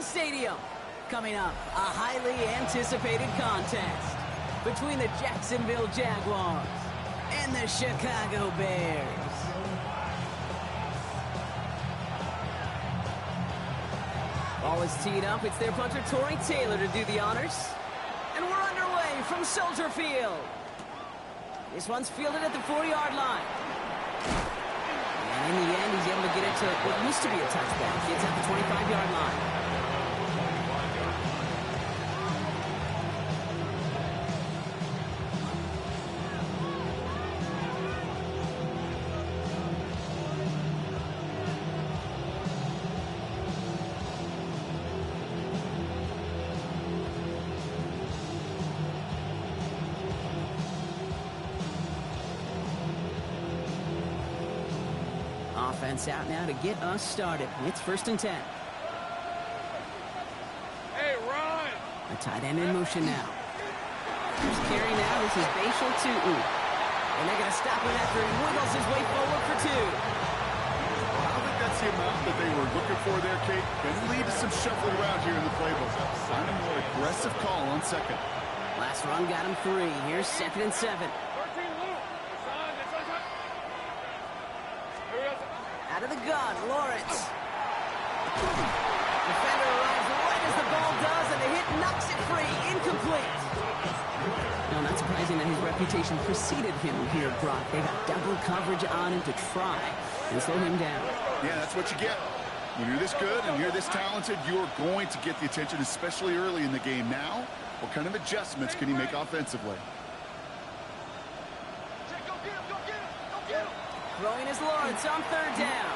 stadium. Coming up, a highly anticipated contest between the Jacksonville Jaguars and the Chicago Bears. Ball is teed up. It's their punter, Tory Taylor, to do the honors. And we're underway from Soldier Field. This one's fielded at the 4-yard line. And in the end, he's able to get it to what used to be a touchback. It's at the 25-yard line. Offense out now to get us started. It's 1st and 10. Hey, run! A tight end in motion now. Here's carry now. This is Bashal Tu'u. And they're going to stop him after he wiggles his way forward for 2. I don't think that's the amount that they were looking for there, Kate. Going to lead to some shuffling around here in the playbook. Finding a more aggressive call on second. Last run got him 3. Here's 2nd and 7. Out of the gun, Lawrence. Defender arrives right as the ball does, and the hit knocks it free. Incomplete. No, not surprising that his reputation preceded him here, Brock. They got double coverage on him to try and slow him down. Yeah, that's what you get. When you're this good and you're this talented, you're going to get the attention, especially early in the game. Now, what kind of adjustments can he make offensively? Throwing is Lawrence on 3rd down.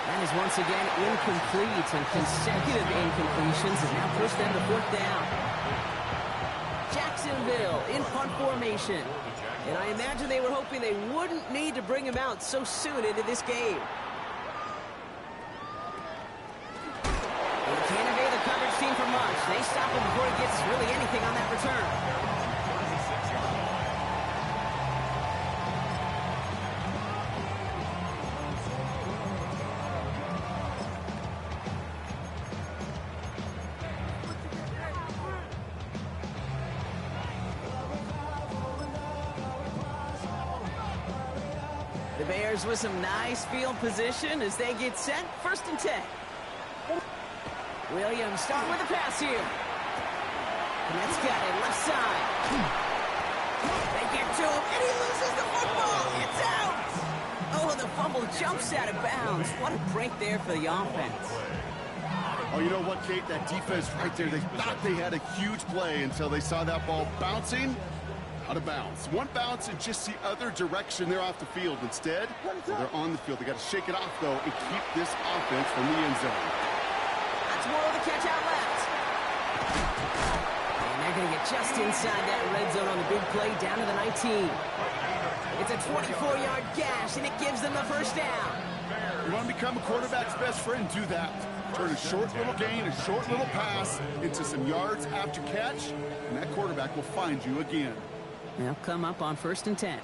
That is once again incomplete, and consecutive incompletions has now pushed them to 4th down. Jacksonville in punt formation. And I imagine they were hoping they wouldn't need to bring him out so soon into this game. They can't evade the coverage team for much. They stop him before he gets really anything on that return. The Bears with some nice field position as they get set. 1st and 10. Williams starting with a pass here. And that's got it left side. They get to him, and he loses the football. It's out. Oh, the fumble jumps out of bounds. What a break there for the offense. Oh, you know what, Kate? That defense right there, they thought they had a huge play until they saw that ball bouncing out of bounds. One bounce and just the other direction. They're off the field. Instead, they're on the field. They got to shake it off, though, and keep this offense from the end zone. That's more of the catch out left. And they're going to get just inside that red zone on the big play down to the 19. It's a 24-yard gash, and it gives them the 1st down. You want to become a quarterback's best friend? Do that. Turn a short little gain, a short little pass into some yards after catch, and that quarterback will find you again. They'll come up on 1st and 10.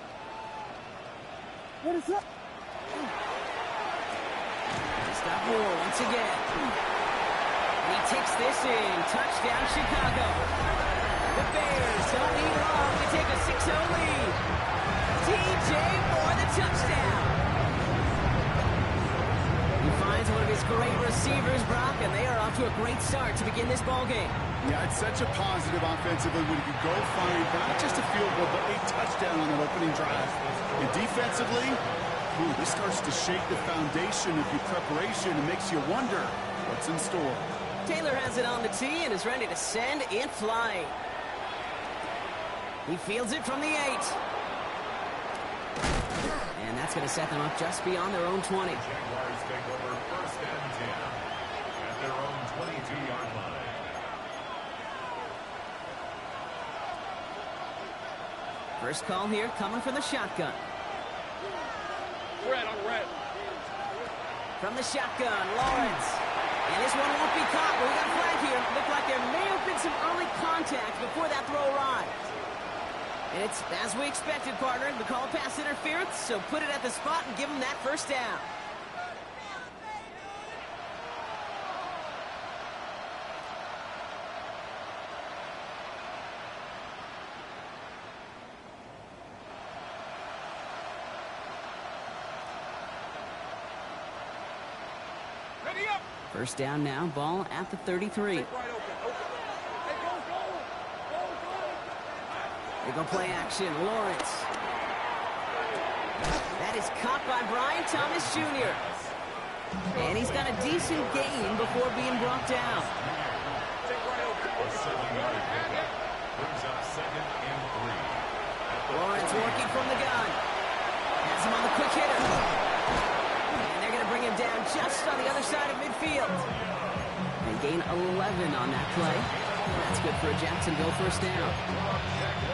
What is up? Stop Moore once again. He takes this in. Touchdown, Chicago. The Bears don't need long to take a 6-0 lead. DJ Moore, the touchdown. He finds one of his great receivers, Brock, and they are off to a great start to begin this ballgame. Yeah, it's such a positive offensively when you go find not just a field goal, but a touchdown on that opening drive. And defensively, this starts to shake the foundation of your preparation and makes you wonder what's in store. Taylor has it on the tee and is ready to send it flying. He fields it from the 8. And that's going to set them up just beyond their own 20. Jaguars take over 1st and 10 at their own 22-yard line. First call here coming from the shotgun. Red on red. From the shotgun, Lawrence. And this one won't be caught, but we got a flag here. Looked like there may have been some early contact before that throw arrived. And it's as we expected, partner. The call pass interference, so put it at the spot and give them that 1st down. First down now, ball at the 33. They go play action, Lawrence. That is caught by Brian Thomas Jr. And he's got a decent gain before being brought down. Lawrence working from the gun. Has him on the quick hitter. And they're going to bring him down just on the other side of midfield. And gain 11 on that play. That's good for a Jacksonville first down.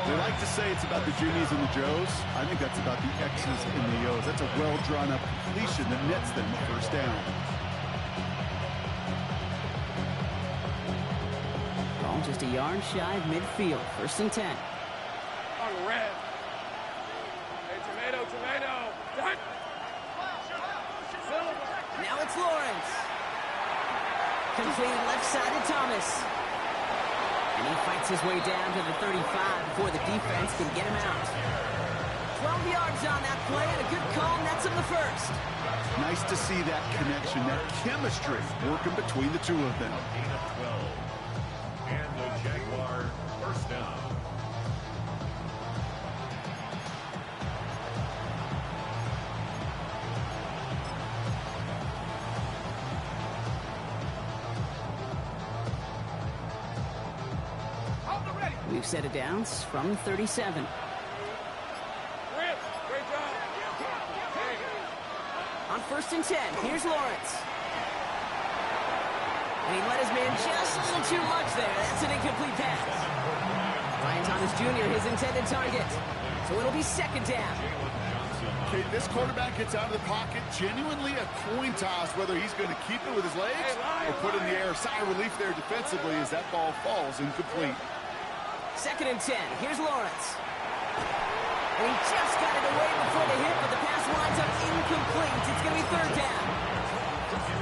They like to say it's about the Jimmies and the Joes. I think that's about the X's and the O's. That's a well-drawn-up completion that nets them the first down. Ball just a yard shy of midfield. First and 10. On red. Hey, tomato. Now it's Lawrence. Completed left side to Thomas. And he fights his way down to the 35 before the defense can get him out. 12 yards on that play, and a good call nets him the first. Nice to see that connection, that chemistry working between the two of them. Gain of 12. And the Jaguar first down. We've set it down from 37. Great job. On first and 10, here's Lawrence. And he let his man just a little too much there. That's an incomplete pass. Brian Thomas Jr., his intended target. So it'll be second down. Okay, this quarterback gets out of the pocket, genuinely a coin toss whether he's going to keep it with his legs or put it in the air. Sigh of relief there defensively as that ball falls incomplete. Second and 10. Here's Lawrence. And he just got it away before the hit, but the pass winds up incomplete. It's going to be third down.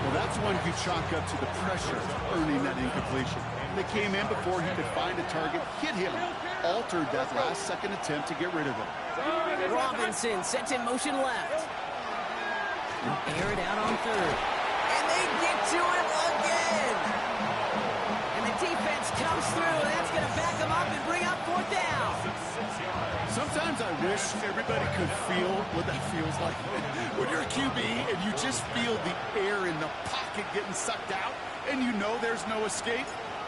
Well, that's one you chalk up to the pressure earning that incompletion. They came in before he could find a target, hit him, altered that last-second attempt to get rid of it. Robinson sent in motion left. Air it out on third. And they get to him again. And the defense comes through. That's going to back them up and bring up fourth down. Sometimes I wish everybody could feel what that feels like. When you're a QB and you just feel the air in the pocket getting sucked out and you know there's no escape,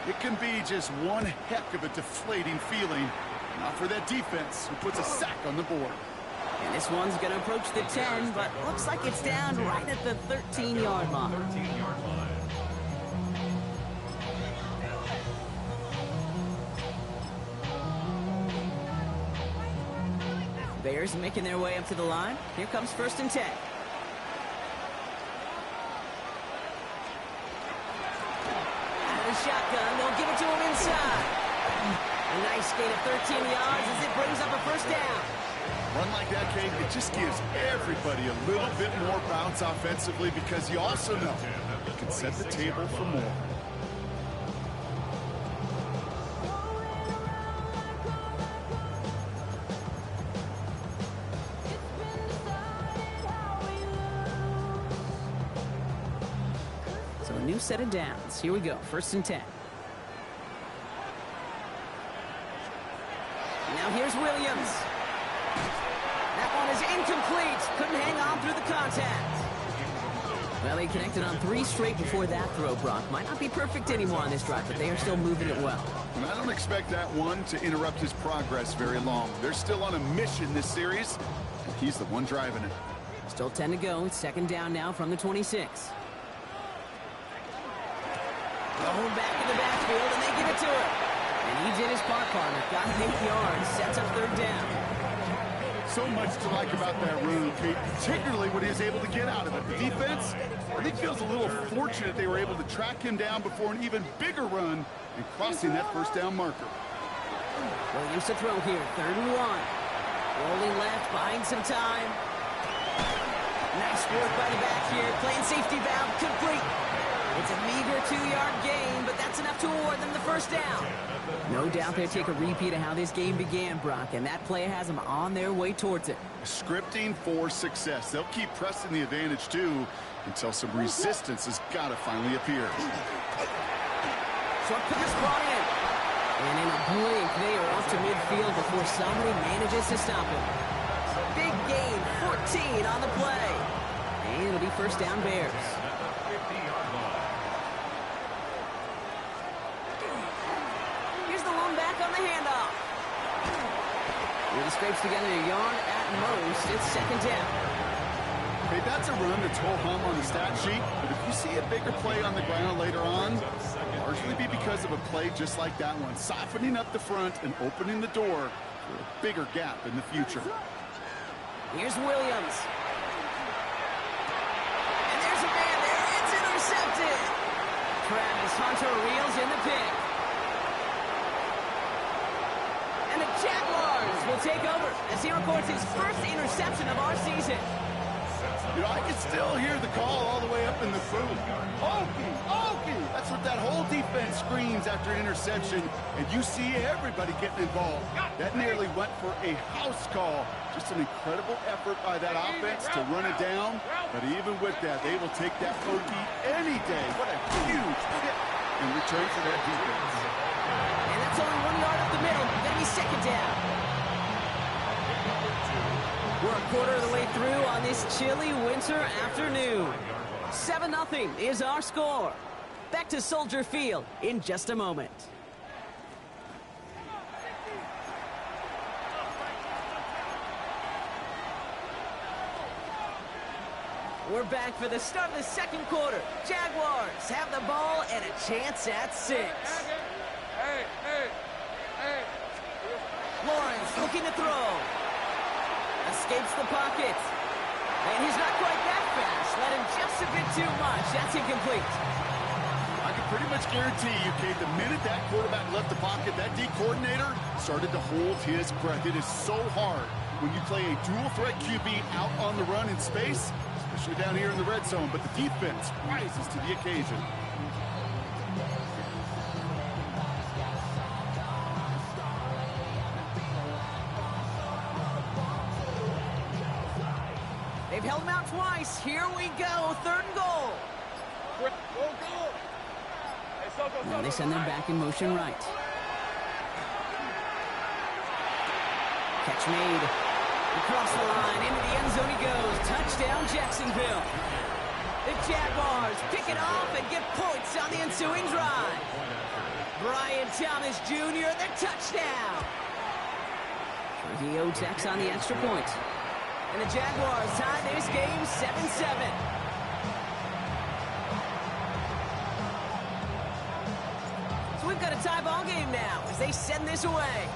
it can be just one heck of a deflating feeling. Not for that defense who puts a sack on the board. And this one's going to approach the 10, but looks like it's down right at the 13-yard line. 13-yard line. Bears making their way up to the line. Here comes first and 10. Out of the shotgun, they'll give it to him inside. A nice gain of 13 yards as it brings up a first down. Run like that, Kate, it just gives everybody a little bit more bounce offensively because you also know you can set the table for more. So a new set of downs. Here we go, first and 10. Now here's Williams. That one is incomplete. Couldn't hang on through the contact. Well, he connected on 3 straight before that throw, Brock. Might not be perfect anymore on this drive, but they are still moving it well. And I don't expect that one to interrupt his progress very long. They're still on a mission this series, and he's the one driving it. Still 10 to go. It's second down now from the 26. Going back in the backfield, and they give it to him. And he did his part, partner. Got 8 yards. Sets up third down. So much to like about that run, Kate, particularly what he was able to get out of it. The defense, I think, feels a little fortunate they were able to track him down before an even bigger run and crossing that first down marker. Williams to throw here. Third and 1. Rolling left, buying some time. Nice work by the back here. Playing safety valve complete. It's a meager 2-yard gain, but that's enough to award them the the first down. No doubt they take a repeat of how this game began, Brock, and that play has them on their way towards it. Scripting for success. They'll keep pressing the advantage, too, until some resistance has got to finally appear. Short pass brought in. And in a blink, they are off to midfield before somebody manages to stop him. Big gain, 14 on the play. And it'll be first down Bears. Here's the lone back on the handoff. Really scrapes together a yard at most. It's second down. Hey, that's a run that's ho-hum on the stat sheet, but if you see a bigger play on the ground later on, largely be because of a play just like that one, softening up the front and opening the door for a bigger gap in the future. Here's Williams. And there's a man there. It's intercepted. Travis Hunter reels in the pick. And the Jaguars will take over as he records his first interception of our season. You know, I can still hear the call all the way up in the booth. Okie, Okie! That's what that whole defense screams after an interception, and you see everybody getting involved. That nearly went for a house call. Just an incredible effort by that offense to run it down, but even with that, they will take that Okie any day. What a huge hit in return for that defense. And that's only 1 yard up the middle. Gonna be second down. We're a quarter of the way through on this chilly winter afternoon. 7-0 is our score. Back to Soldier Field in just a moment. We're back for the start of the second quarter. Jaguars have the ball and a chance at 6. Hey. Lawrence looking to throw. Escapes the pocket. And he's not quite that fast. Let him just a bit too much. That's incomplete. I can pretty much guarantee you, Kate, the minute that quarterback left the pocket, that D coordinator started to hold his breath. It is so hard when you play a dual-threat QB out on the run in space, especially down here in the red zone, but the defense rises to the occasion. They've held him out twice. Here we go. Third and goal. Now they send them back in motion right. Catch made. Across the line. Into the end zone he goes. Touchdown, Jacksonville. The Jaguars pick it off and get points on the ensuing drive. Brian Thomas Jr., the touchdown. He tacks on the extra point. And the Jaguars tie this game 7-7. So we've got a tie ball game now as they send this away.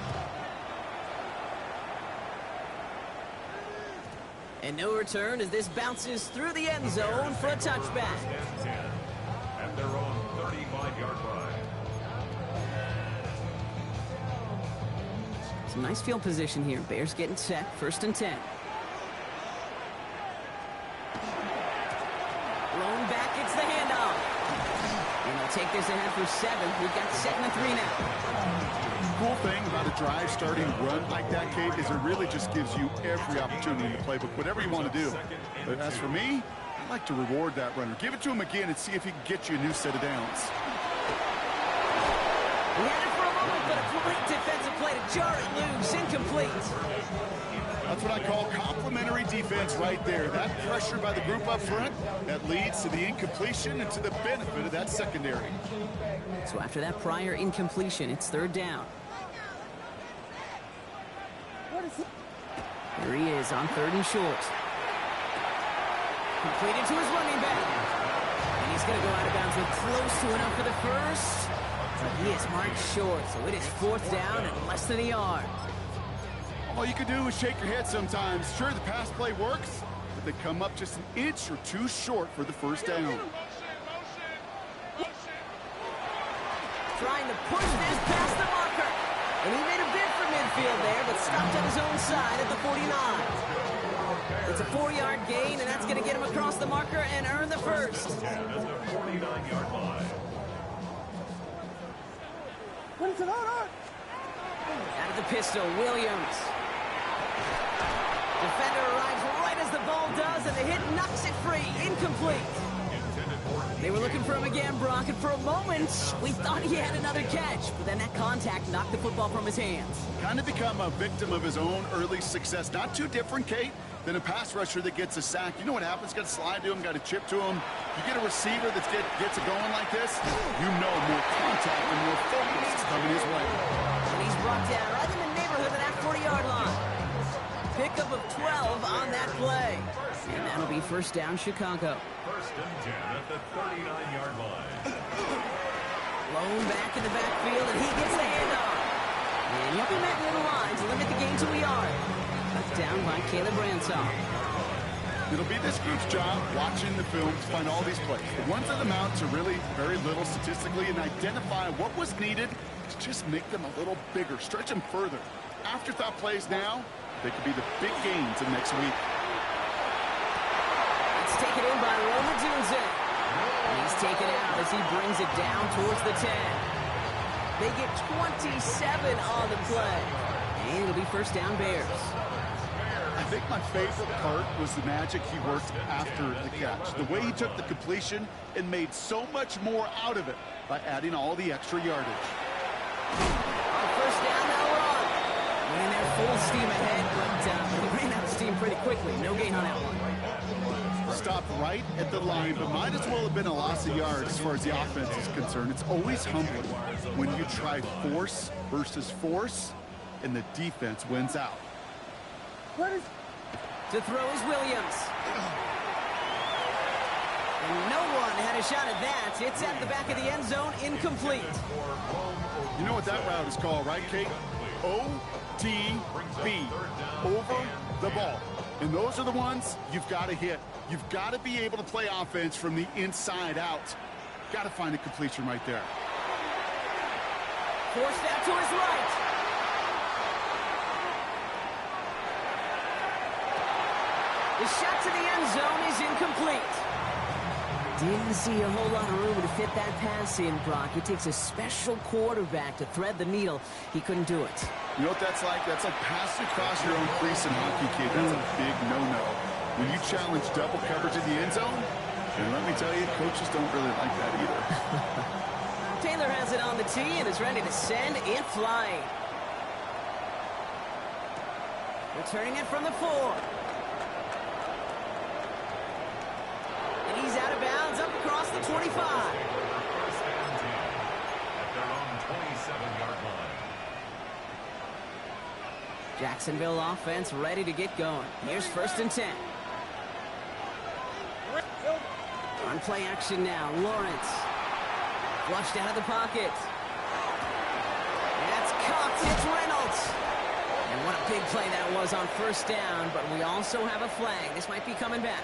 And no return as this bounces through the end zone for a touchback. At their own 35-yard line. Some nice field position here. Bears getting set. First and 10. Lone back gets the handoff. And they'll take this ahead for 7. We've got 7-3 now. Cool thing about a drive starting run like that, Kate, is it really just gives you every opportunity in the playbook, whatever you want to do. But as for me, I like to reward that runner. Give it to him again and see if he can get you a new set of downs. He had it for a moment, but a great defensive play to jar it loose. Incomplete. That's what I call complimentary defense right there. That pressure by the group up front, that leads to the incompletion and to the benefit of that secondary. So after that prior incompletion, it's third down. Here he is on third and short. Completed to his running back. And he's going to go out of bounds with close to enough for the first. But he is marked short, so it is fourth down and less than a yard. All you can do is shake your head sometimes. Sure, the pass play works, but they come up just an inch or two short for the first down. Trying to push this past the marker. And he made a bid for midfield there, but stopped on his own side at the 49. It's a 4-yard gain, and that's going to get him across the marker and earn the first. At the 49-yard line. Out of the pistol, Williams. Defender arrives right as the ball does, and the hit knocks it free. Incomplete. They were looking for him again, Brock, and for a moment, we thought he had another catch. But then that contact knocked the football from his hands. Kind of become a victim of his own early success. Not too different, Kate, than a pass rusher that gets a sack. You know what happens? Got to slide to him, got to chip to him. You get a receiver that gets it going like this, you know more contact and more focus is coming his way. And he's brought down right in the neighborhood of that 40-yard line. Pickup of 12 on that play. And that'll be first down, Chicago. First and 10 at the 39-yard line. Blown back in the backfield, and he gets the handoff. And he'll be met near the line to limit the gain to a yard. Cut down by Caleb Ransaw. It'll be this group's job watching the film to find all these plays. The ones that amount to really very little statistically and identify what was needed to just make them a little bigger, stretch them further. Afterthought plays now, they could be the big gains of next week. It's taken in by Roma Dunze. He's taken out as he brings it down towards the 10. They get 27 on the play. And it'll be first down Bears. I think my favorite part was the magic he worked after the catch. The way he took the completion and made so much more out of it by adding all the extra yardage. On first down, they'll run. And they're full steam ahead, but they ran out of steam pretty quickly. No gain on that one. Stopped right at the line, but might as well have been a loss of yards as far as the offense is concerned. It's always humbling when you try force versus force, and the defense wins out. To throw is Williams. And no one had a shot at that. It's at the back of the end zone, incomplete. You know what that route is called, right, Kate? OTB, over the ball. And those are the ones you've got to hit. You've got to be able to play offense from the inside out. Got to find a completion right there. Forced out to his right. The shot to the end zone is incomplete. Didn't see a whole lot of room to fit that pass in, Brock. It takes a special quarterback to thread the needle. He couldn't do it. You know what that's like? That's like passing across your own crease in hockey, kid. That's a big no-no. When you challenge double coverage in the end zone, and let me tell you, coaches don't really like that either. Taylor has it on the tee and is ready to send it flying. Returning it from the 4. And he's out of bounds up across the 25. First and 10 at their own 27-yard line. Jacksonville offense ready to get going. Here's first and 10. On play action now, Lawrence. Flushed out of the pocket. That's caught. It's Reynolds. And what a big play that was on first down, but we also have a flag. This might be coming back.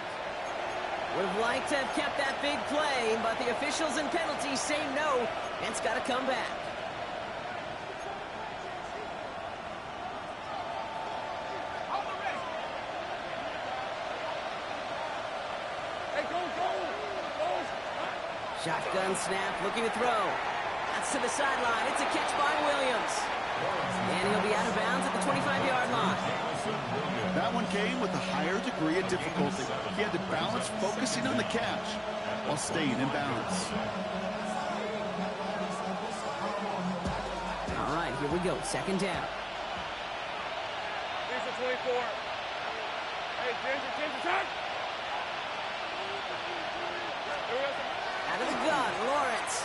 Would have liked to have kept that big play, but the officials and penalties say no. It's got to come back. Shotgun snap, looking to throw. That's to the sideline. It's a catch by Williams. And he'll be out of bounds at the 25-yard line. That one came with a higher degree of difficulty. He had to balance focusing on the catch while staying in bounds. All right, here we go. Second down. Here's the 24. Hey, Ginger, touch! Out of the gun, Lawrence.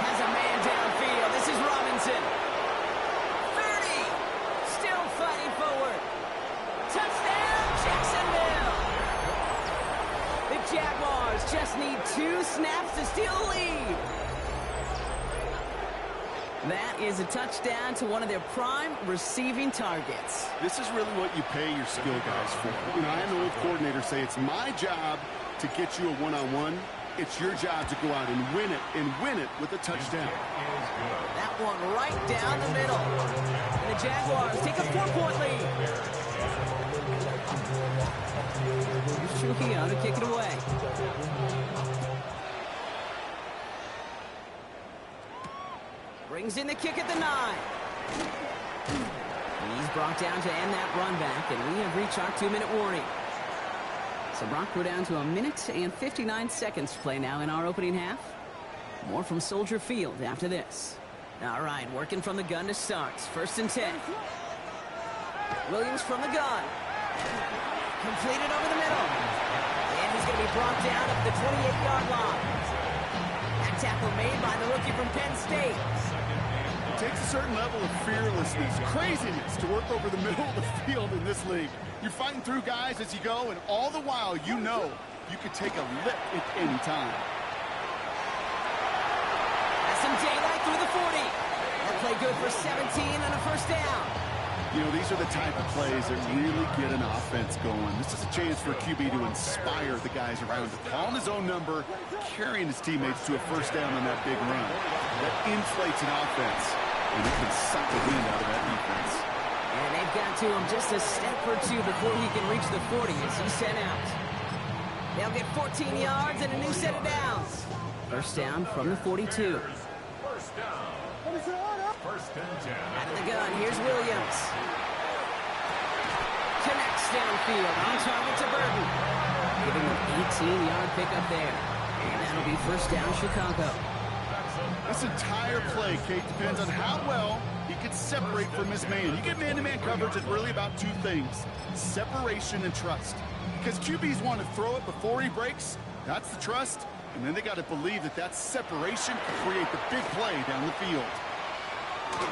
Has a man downfield. This is Robinson. 30. Still fighting forward. Touchdown, Jacksonville. The Jaguars just need 2 snaps to steal the lead. That is a touchdown to one of their prime receiving targets. This is really what you pay your skill guys for. You know, I had an old coordinator say it's my job to get you a one-on-one. It's your job to go out and win it with a touchdown. That one right down the middle. And the Jaguars take a 4-point lead. Here's Trujillo to kick it away. Brings in the kick at the 9. He's brought down to end that run back, and we have reached our 2-minute warning. So, Brock, we're down to 1 minute and 59 seconds to play now in our opening half. More from Soldier Field after this. All right, working from the gun to start. 1st and 10. Williams from the gun. Completed over the middle. And he's going to be brought down at the 28-yard line. That tackle made by the rookie from Penn State. It takes a certain level of fearlessness, craziness to work over the middle of the field in this league. You're fighting through guys as you go, and all the while you know you could take a lick at any time. That's some daylight through the 40. That play good for 17 and a 1st down. You know, these are the type of plays that really get an offense going. This is a chance for a QB to inspire the guys around him. Calling his own number, carrying his teammates to a 1st down on that big run. That inflates an offense, and it can suck the wind out of that defense. And they've got to him just a step or two before he can reach the 40 as he's sent out. They'll get 14 yards and a new set of downs. 1st down from the 42. 1st down. 1st and 10. Out of the gun, here's Williams. Connects downfield, on target to Burton. Giving him an 18-yard pickup there. And that'll be 1st down, Chicago. This entire play, Kate, depends on how well he can separate from his man. You get man-to-man coverage, it's really about 2 things: separation and trust. Because QBs want to throw it before he breaks. That's the trust. And then they got to believe that that separation can create the big play down the field. Curry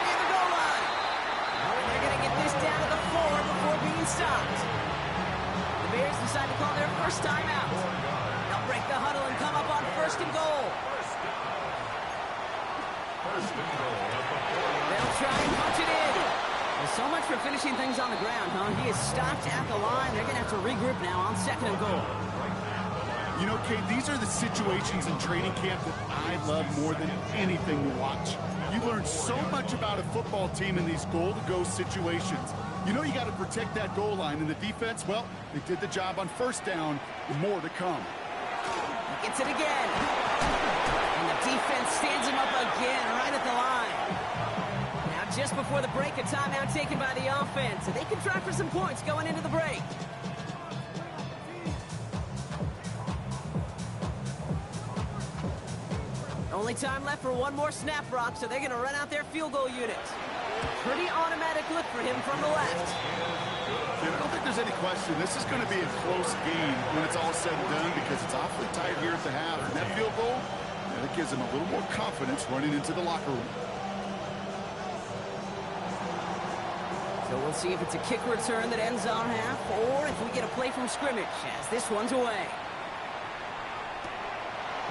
at the goal line. Oh, they're going to get this down to the 4 before being stopped. The Bears decide to call their 1st timeout. They'll break the huddle and come up on 1st and goal. 1st and goal at the 40. They'll try and punch it in. Well, so much for finishing things on the ground, huh? He is stopped at the line. They're going to have to regroup now on 2nd and goal. You know, Kate, these are the situations in training camp that I love more than anything to watch. You learn so much about a football team in these goal-to-go situations. You know you got to protect that goal line, and the defense, well, they did the job on 1st down, and more to come. He gets it again. And the defense stands him up again right at the line. Now, just before the break, a timeout taken by the offense, and they can try for some points going into the break. Only time left for one more snap, Brock, so they're going to run out their field goal unit. Pretty automatic look for him from the left. I don't think there's any question. This is going to be a close game when it's all said and done because it's awfully tight here at the half. And that field goal, that gives them a little more confidence running into the locker room. So we'll see if it's a kick return that ends our half or if we get a play from scrimmage as this one's away.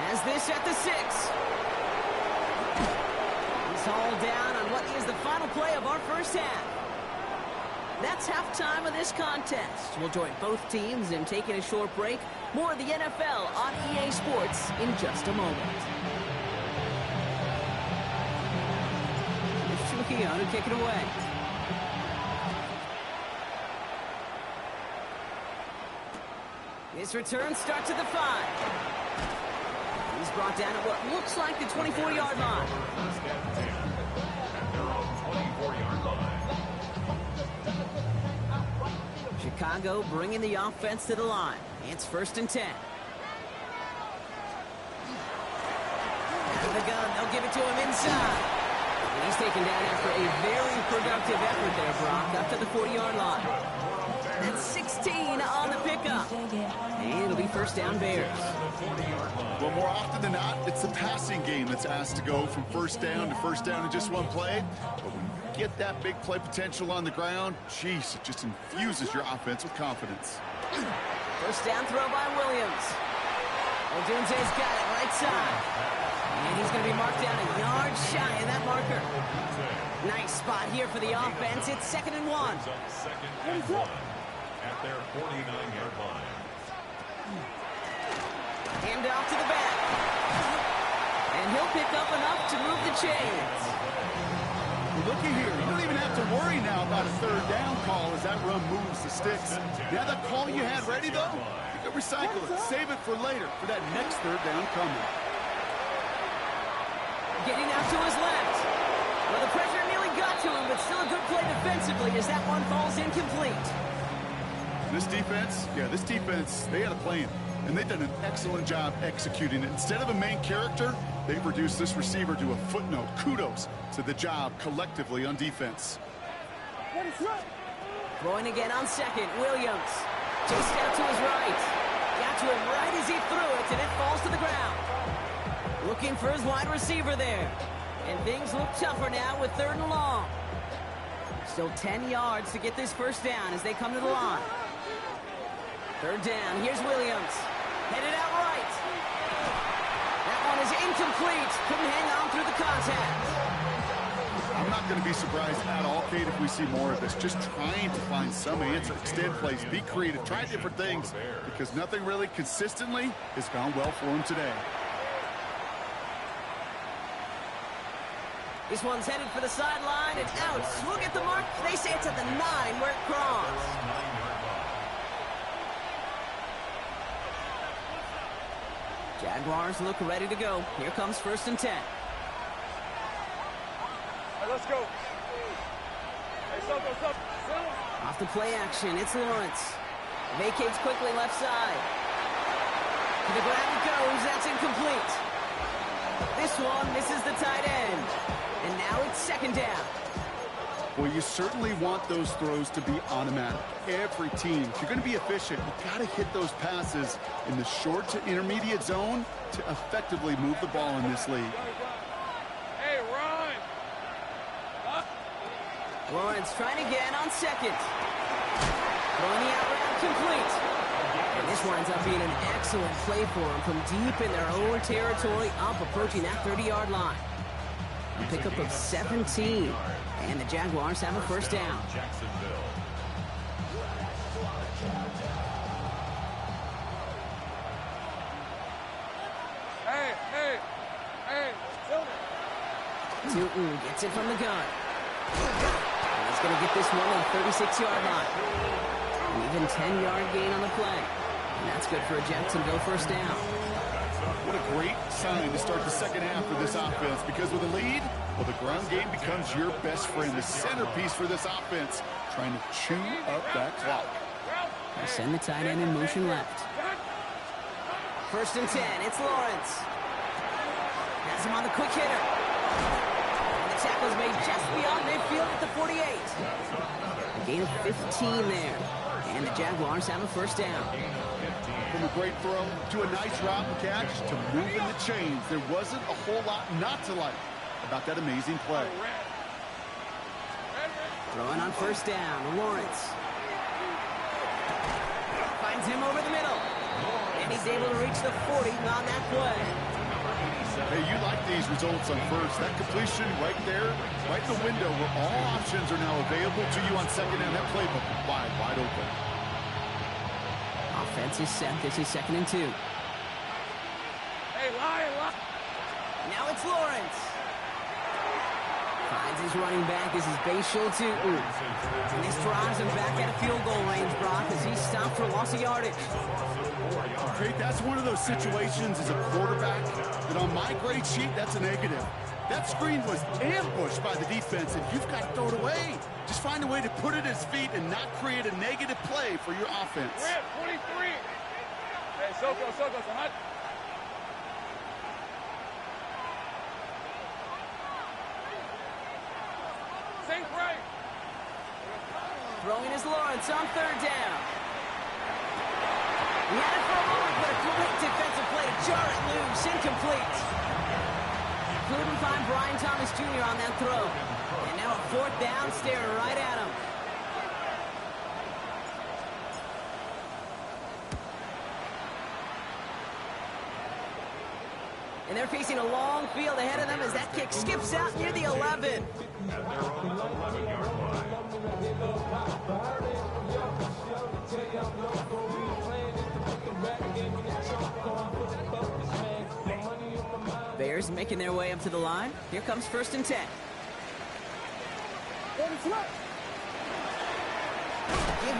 Has this at the 6. He's hauled down on what is the final play of our 1st half. That's halftime of this contest. We'll join both teams in taking a short break. More of the NFL on EA Sports in just a moment. It's Trujillo to kick it away. This return starts at the 5. He's brought down at what looks like the 24-yard line. 1st and 10. At their own 24-yard line. Chicago bringing the offense to the line. It's 1st and 10. Out of the gun, they'll give it to him inside. And he's taken down after a very productive effort there, Brock, up to the 40-yard line. That's 16 on the pickup. And it'll be 1st down Bears. Well, more often than not, it's the passing game that's asked to go from 1st down to 1st down in just one play. But when you get that big play potential on the ground, geez, it just infuses your offense with confidence. 1st down throw by Williams. Odunze's got it right side. And he's going to be marked down a yard shy of that marker. Nice spot here for the offense. It's 2nd and 1. 2nd and 1 at their 49-yard line. Hand off to the back. And he'll pick up enough to move the chains. Looky here. You don't even have to worry now about a 3rd down call as that run moves the sticks. Now that call you had ready, though, you can recycle it. Save it for later for that next 3rd down coming. Getting out to his left. Well, the pressure nearly got to him, but still a good play defensively as that one falls incomplete. This defense, they had a plan, and they've done an excellent job executing it. Instead of a main character, they've reduced this receiver to a footnote. Kudos to the job collectively on defense. Throwing again on second, Williams. Chased out to his right. Got to him right as he threw it, and it falls to the ground. Looking for his wide receiver there. And things look tougher now with 3rd and long. Still 10 yards to get this first down as they come to the line. 3rd down, here's Williams. Headed out right. That one is incomplete. Couldn't hang on through the contact. I'm not going to be surprised at all, Kate, if we see more of this. Just trying to find some answer. Extend plays, be creative, try different things, because nothing really consistently has gone well for him today. This one's headed for the sideline and out. Look at the mark. They say it's at the 9 where it crossed. Jaguars look ready to go. Here comes 1st and 10. Let's go. Hey, stop. Off the play action, it's Lawrence. Vacates quickly left side. To the ground it goes. That's incomplete. This one misses the tight end. And now it's 2nd down. Well, you certainly want those throws to be automatic. Every team, if you're going to be efficient, you've got to hit those passes in the short to intermediate zone to effectively move the ball in this league. Hey, run. Lawrence trying again on second. Throwing the out route complete. And this winds up being an excellent play for him from deep in their own territory, up approaching that 30-yard line. A pickup of 17. And the Jaguars have a 1st down. Hey. Newton gets it from the gun. And he's going to get this one on the 36-yard line. An even 10-yard gain on the play. And that's good for a Jacksonville 1st down. What a great sign to start the 2nd half for this offense, because with a lead, well, the ground game becomes your best friend, the centerpiece for this offense, trying to chew up that clock. They send the tight end in motion left. 1st and 10, it's Lawrence. Has him on the quick hitter. And the tackle's made just beyond midfield at the 48. A gain of 15 there. And the Jaguars have a 1st down. From a great throw to a nice route and catch to moving the chains, there wasn't a whole lot not to like about that amazing play. Throwing on 1st down, Lawrence. Finds him over the middle. And he's able to reach the 40 on that play. Hey, you like these results on 1st. That completion right there, right in the window where all options are now available to you on 2nd and that playbook wide open. Offense is set. This is 2nd and 2. Hey, lie. Now it's Lawrence. Finds his running back as his base show to. And this drives him back at a field goal range, Brock, as he's stopped for loss of yardage. Okay, that's one of those situations as a quarterback that on my grade sheet, that's a negative. That screen was ambushed by the defense, and you've got to throw it away. Just find a way to put it at his feet and not create a negative play for your offense. We're at 23. Hey, Soko, hot. Sink right. Throwing is Lawrence on 3rd down. He had it for a moment, but a great defensive play to jar it loose, incomplete. Couldn't find Brian Thomas Jr. on that throw. And now a 4th down, staring right at him. And they're facing a long field ahead of them as that kick skips out near the 11. Bears making their way up to the line. Here comes 1st and 10. Give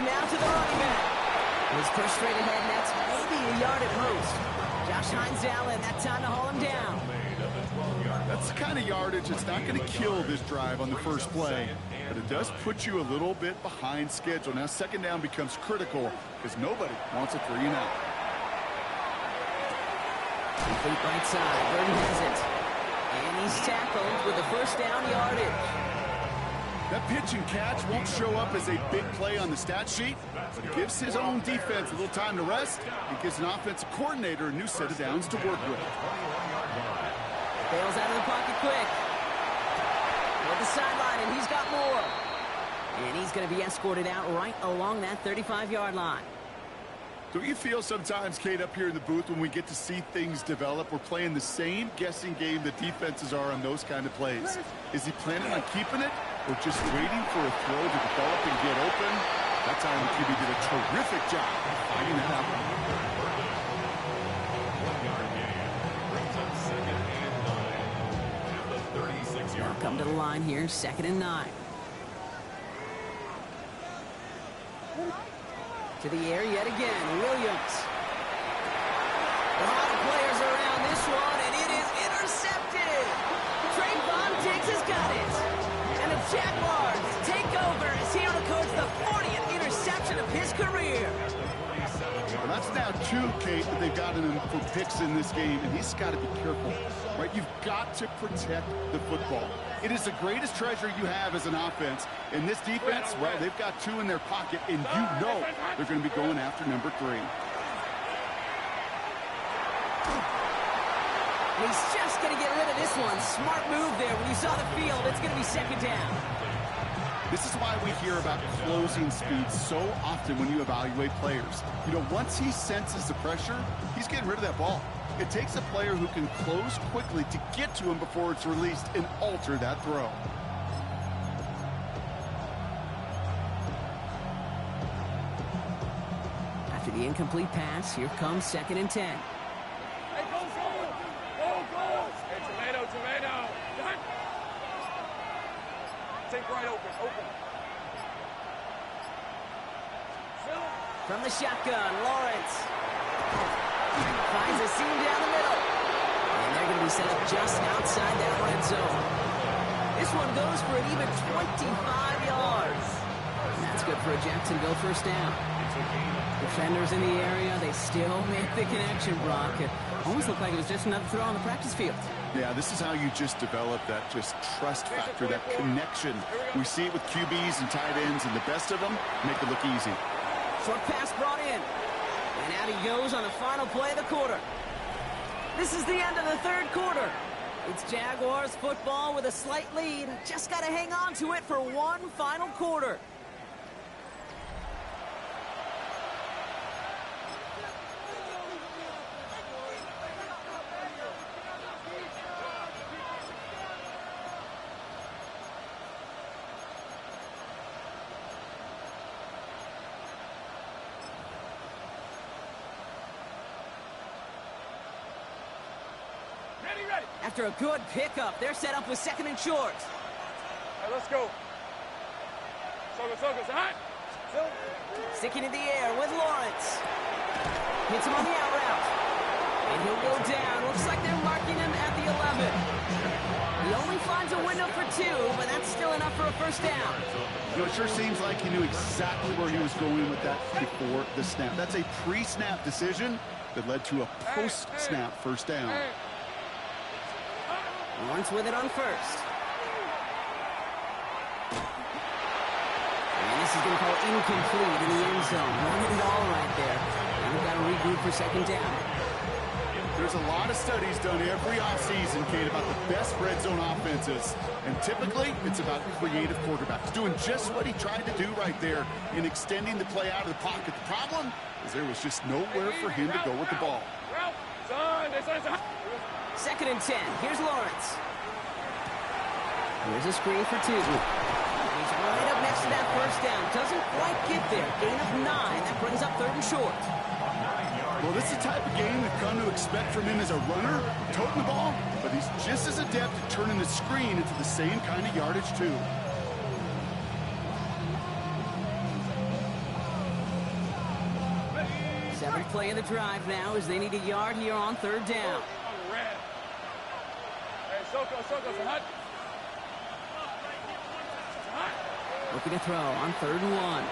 now to the running back. He's pushed straight ahead, and that's maybe a yard at most. Josh Shines Allen, that time to haul him down. That's the kind of yardage that's not going to kill this drive on the first play, but it does put you a little bit behind schedule. Now second down becomes critical because nobody wants a 3-and-out. Complete right side, Burton has it. And he's tackled with a first down yardage. That pitch and catch won't show up as a big play on the stat sheet, but it gives his own defense a little time to rest. It gives an offensive coordinator a new set of downs to work with. Bails out of the pocket quick. Toward the sideline, and he's got more. And he's going to be escorted out right along that 35-yard line. Don't you feel sometimes, Kate, up here in the booth when we get to see things develop, we're playing the same guessing game that defenses are on those kind of plays? Is he planning on keeping it or just waiting for a throw to develop and get open? That time the QB did a terrific job of finding that out. Now come to the line here, 2nd and 9. To the air yet again, Williams. A lot of players around this one, and it is intercepted. Trayvon Diggs has got it. And the Jaguars take over as he records the 40th interception of his career. Well, that's now 2, Kate, that they've gotten him for picks in this game, and he's got to be careful, right? You've got to protect the football. It is the greatest treasure you have as an offense. And this defense, well, they've got 2 in their pocket, and you know they're going to be going after number 3. He's just going to get rid of this one. Smart move there. When you saw the field, it's going to be 2nd down. This is why we hear about closing speed so often when you evaluate players. You know, once he senses the pressure, he's getting rid of that ball. It takes a player who can close quickly to get to him before it's released and alter that throw. After the incomplete pass, here comes 2nd and 10. Hey, go, go! Go, go! Hey, tomato! Done. Take right open. From the shotgun, Lawrence. Finds a seam down the middle. And they're going to be set up just outside that red zone. This one goes for an even 25 yards. And that's good for a Jacksonville first down. Defenders in the area, they still make the connection, Brock. It almost looked like it was just another throw on the practice field. Yeah, this is how you just develop that just trust factor, that connection. We see it with QBs and tight ends, and the best of them make it look easy. Short pass brought in. And out he goes on the final play of the quarter. This is the end of the 3rd quarter. It's Jaguars football with a slight lead. Just got to hang on to it for one final quarter. Ready. After a good pickup, they're set up with 2nd and short. All right, let's go. So hot. Sticking in the air with Lawrence. Hits him on the out route. And he'll go down. Looks like they're marking him at the 11. He only finds a window for 2, but that's still enough for a first down. You know, it sure seems like he knew exactly where he was going with that before the snap. That's a pre-snap decision that led to a post-snap first down. Lawrence with it on first. And this is going to call incomplete in the end zone. Running it all right there. And we've got to regroup for 2nd down. There's a lot of studies done every offseason, Kate, about the best red zone offenses. And typically, it's about creative quarterbacks doing just what he tried to do right there in extending the play out of the pocket. The problem is there was just nowhere for him to go with the ball. 2nd and 10. Here's Lawrence. Here's a screen for 2. He's right up next to that first down. Doesn't quite get there. Gain of 9. That brings up 3rd and short. Well, this is the type of game we've come to expect from him as a runner, toting the ball, but he's just as adept at turning the screen into the same kind of yardage, too. play of the drive now as they need a yard here on third down. Looking to throw on 3rd and 1.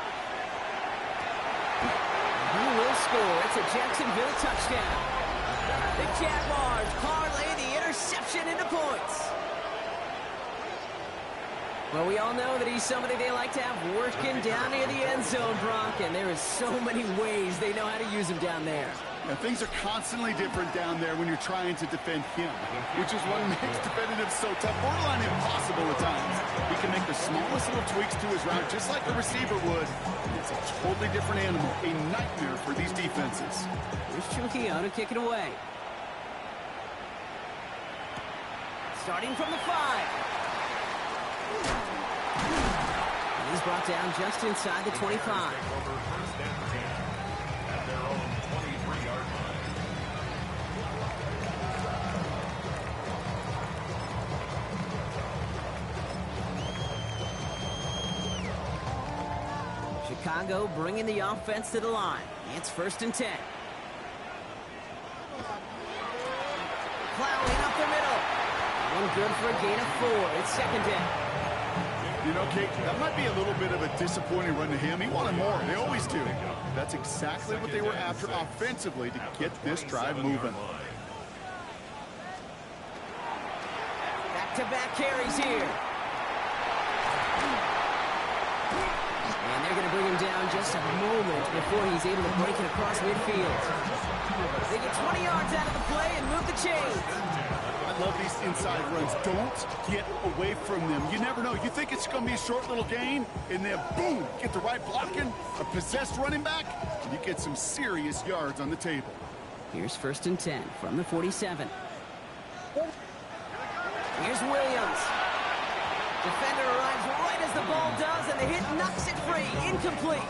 He will score. It's a Jacksonville touchdown. The Jaguars parlay the interception into points. Well, we all know that he's somebody they like to have working down near the end zone, Brock, and there is so many ways they know how to use him down there. Now, things are constantly different down there when you're trying to defend him, which is what makes defending him so tough, borderline impossible at times. He can make the smallest little tweaks to his route, just like a receiver would. It's a totally different animal, a nightmare for these defenses. Here's Trujillo to kick it away. Starting from the 5. And he's brought down just inside the 25. First and 10 at their own 23-yard line. Chicago bringing the offense to the line. It's 1st and 10. Plowing up the middle. One good for a gain of 4. It's 2nd down. You know, Kate, that might be a little bit of a disappointing run to him. He wanted more. They always do. That's exactly what they were after offensively to get this drive moving. Back-to-back carries here. And they're going to bring him down just a moment before he's able to break it across midfield. They get 20 yards out of the play and move the chains. I love these inside runs. Don't get away from them. You never know. You think it's going to be a short little gain, and then boom, get the right blocking, a possessed running back, and you get some serious yards on the table. Here's 1st and 10 from the 47. Here's Williams. Defender arrives right as the ball does, and the hit knocks it free. Incomplete.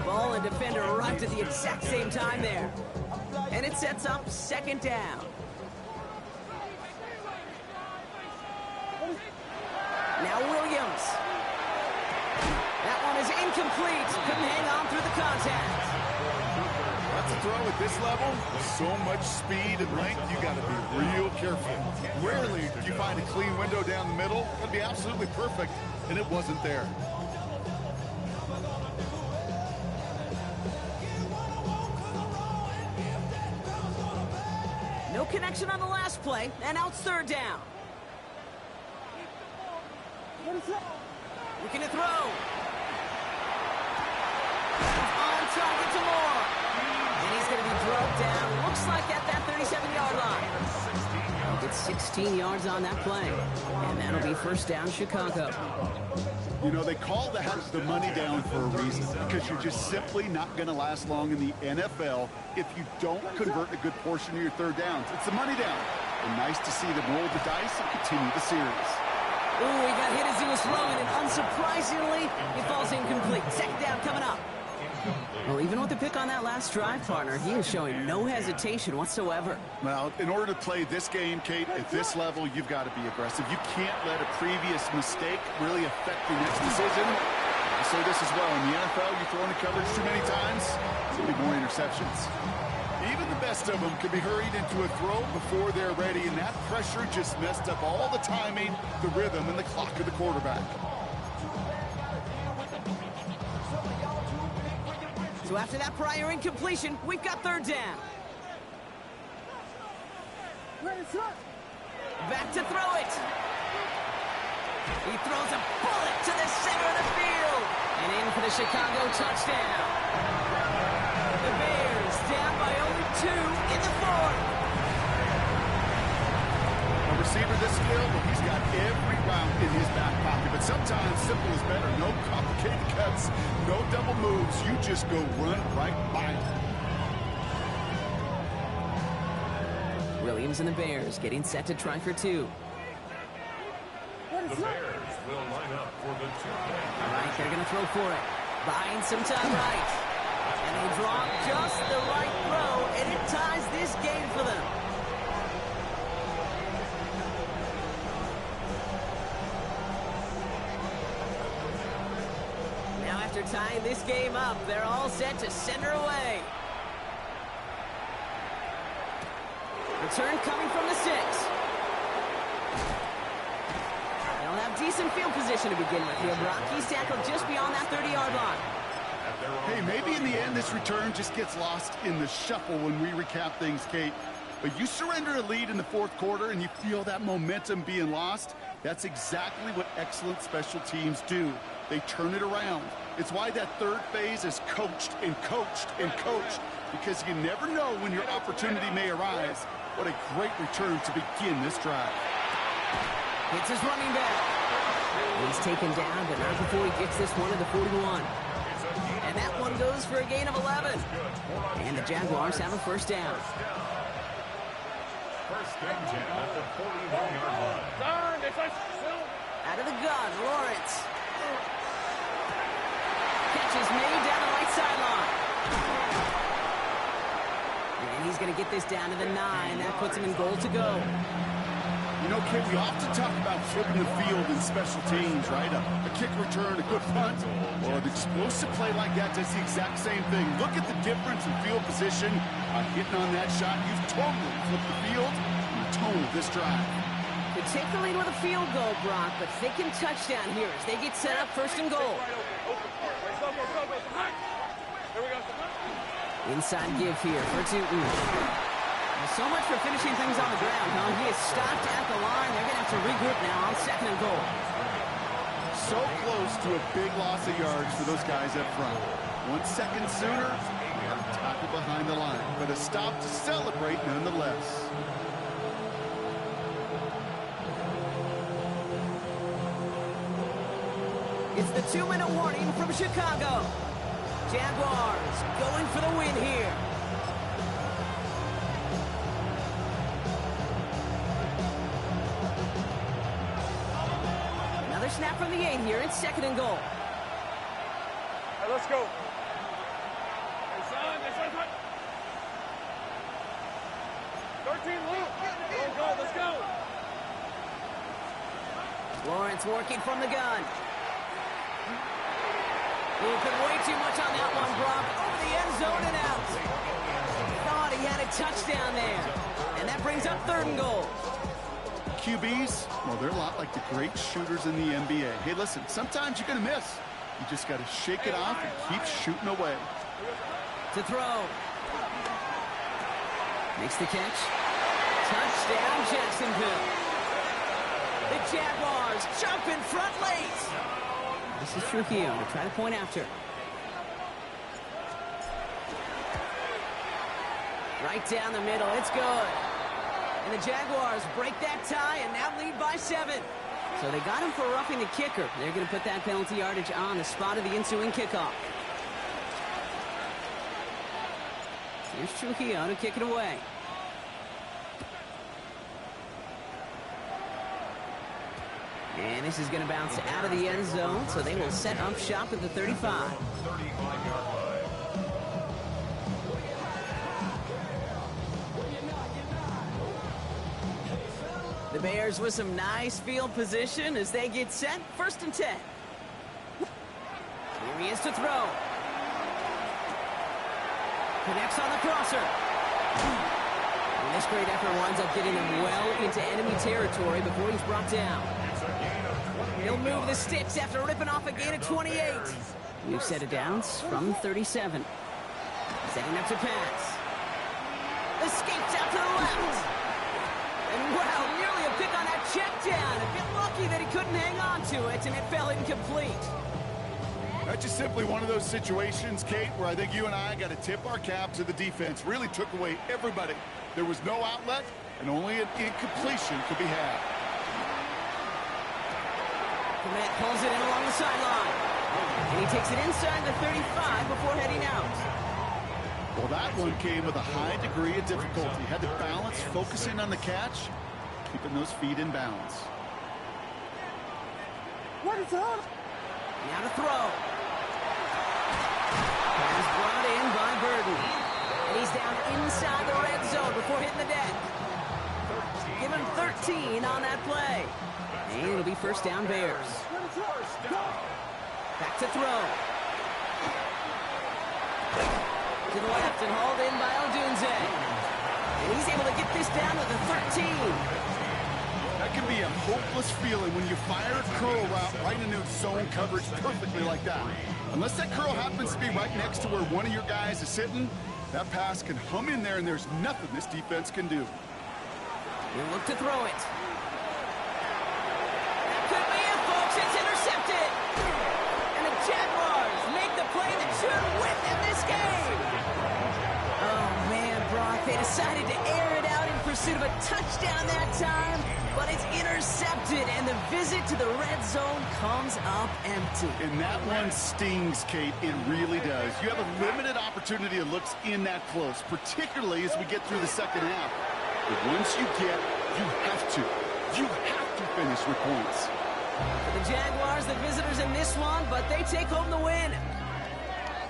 Ball and defender arrived at the exact same time there. And it sets up 2nd down. Now Williams. That one is incomplete. Couldn't hang on through the contact. That's a throw at this level. So much speed and length, you got to be real careful. Rarely do you find a clean window down the middle. That'd be absolutely perfect, and it wasn't there. No connection on the last play, and now it's 3rd down. Looking to throw. On target to Moore. And he's going to be drugged down. Looks like at that 37-yard line. Gets 16 yards on that play. And that'll be 1st down, Chicago. You know, they call that the money down for a reason, because you're just simply not going to last long in the NFL if you don't convert a good portion of your 3rd downs. It's the money down. And nice to see them roll the dice and continue the series. Ooh, he got hit as he was throwing, and unsurprisingly, he falls incomplete. 2nd down coming up. Well, even with the pick on that last drive, partner, he is showing no hesitation whatsoever. Well, in order to play this game, Kate, at this level, you've got to be aggressive. You can't let a previous mistake really affect your next decision. I say this as well. In the NFL, you throw into coverage too many times, there'll be more interceptions. Even the best of them can be hurried into a throw before they're ready, and that pressure just messed up all the timing, the rhythm, and the clock of the quarterback. So after that prior incompletion, we've got 3rd down. Back to throw it. He throws a bullet to the center of the field. And in for the Chicago touchdown. The Bears down by only 2 in the 4th. A receiver this skilled, well, he's got every route in his back pocket. But sometimes simple is better. No complicated cuts, no double moves. You just go run right by him. Williams and the Bears getting set to try for 2. The Bears will line up for the 2-point. All right, they're going to throw for it. Buying some time right. And they draw just the right throw, and it ties this game for them. Now after tying this game up, they're all set to send her away. Return coming from the 6. They'll have decent field position to begin with here, Brock. He's tackled just beyond that 30-yard line. Hey, maybe in the end this return just gets lost in the shuffle when we recap things, Kate. But you surrender a lead in the fourth quarter and you feel that momentum being lost. That's exactly what excellent special teams do. They turn it around. It's why that third phase is coached and coached and coached, because you never know when your opportunity may arise. What a great return to begin this drive. It's his running back. He's taken down, but not before he gets this one to the 41. And that one goes for a gain of 11. And the Jaguars have a first down. First and 10 at the 41-yard line. Out of the gun, Lawrence. Catch is made down the right sideline. And he's going to get this down to the 9. That puts him in goal to go. You know, Kate, we often talk about flipping the field in special teams, right? A kick return, a good punt. Well, an explosive play like that does the exact same thing. Look at the difference in field position. Hitting on that shot, you've totally flipped the field and the tone of this drive. Could take the lead with a field goal, Brock, but thinking touchdown here as they get set up first and goal. Inside give here for Tootin. So much for finishing things on the ground, huh? He is stopped at the line. They're going to have to regroup now on second and goal. So close to a big loss of yards for those guys up front. 1 second sooner, tackle behind the line. But a stop to celebrate nonetheless. It's the 2-minute warning from Chicago. Jaguars going for the win here. Another snap from the 8 here. It's second and goal. Hey, let's go. Hey, son, this one's hot. 13, Luke. Go, let's go. Lawrence working from the gun. Put way too much on that one, Brock. Over the end zone and out. Thought he had a touchdown there. And that brings up third and goal. QBs, well, they're a lot like the great shooters in the NBA. Hey, listen, sometimes you're going to miss. You just got to shake it off and keep shooting away. To throw. Makes the catch. Touchdown, Jacksonville. The Jaguars jump in front late. This is Trujillo to try to point after. Right down the middle. It's good. And the Jaguars break that tie and now lead by 7. So they got him for roughing the kicker. They're going to put that penalty yardage on the spot of the ensuing kickoff. Here's Trujillo to kick it away. And this is going to bounce out of the end zone, so they will set up shop at the 35. 35-yard line. The Bears with some nice field position as they get set. First and 10. Here he is to throw. Connects on the crosser. And this great effort winds up getting him well into enemy territory before he's brought down. He'll move the sticks after ripping off a gain of 28. We've set it downs from 37. Setting up to pass. Escapes out to the left. And wow, nearly a pick on that check down. A bit lucky that he couldn't hang on to it, and it fell incomplete. That's just simply one of those situations, Kate, where I think you and I got to tip our cap to the defense. Really took away everybody. There was no outlet, and only an incompletion could be had. Komet pulls it in along the sideline. And he takes it inside the 35 before heading out. Well, that one came with a high degree of difficulty. Had to balance, focusing on the catch, keeping those feet in bounds. What is up? Now to throw. Pass brought in by Burden. And he's down inside the red zone before hitting the deck. Give him 13 on that play. And it'll be first down Bears. Back to throw. To the left and hauled in by Odunze. And he's able to get this down to the 13. That can be a hopeless feeling when you fire a curl route right into zone coverage perfectly like that. Unless that curl happens to be right next to where one of your guys is sitting, that pass can hum in there and there's nothing this defense can do. He'll look to throw it. That could be it, folks. It's intercepted. And the Jaguars make the play that should win them this game. Oh, man, Brock, they decided to air it out in pursuit of a touchdown that time, but it's intercepted, and the visit to the red zone comes up empty. And that one stings, Kate. It really does. You have a limited opportunity that looks in that close, particularly as we get through the second half. But once you have to finish with points. For the Jaguars, the visitors in this one, but they take home the win.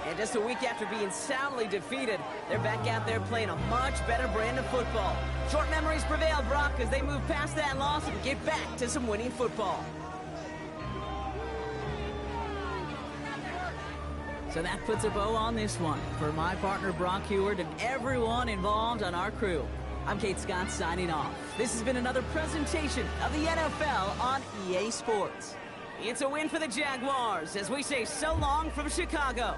And just a week after being soundly defeated, they're back out there playing a much better brand of football. Short memories prevail, Brock, as they move past that loss and get back to some winning football. So that puts a bow on this one. For my partner, Brock Heward, and everyone involved on our crew, I'm Kate Scott signing off. This has been another presentation of the NFL on EA Sports. It's a win for the Jaguars as we say so long from Chicago.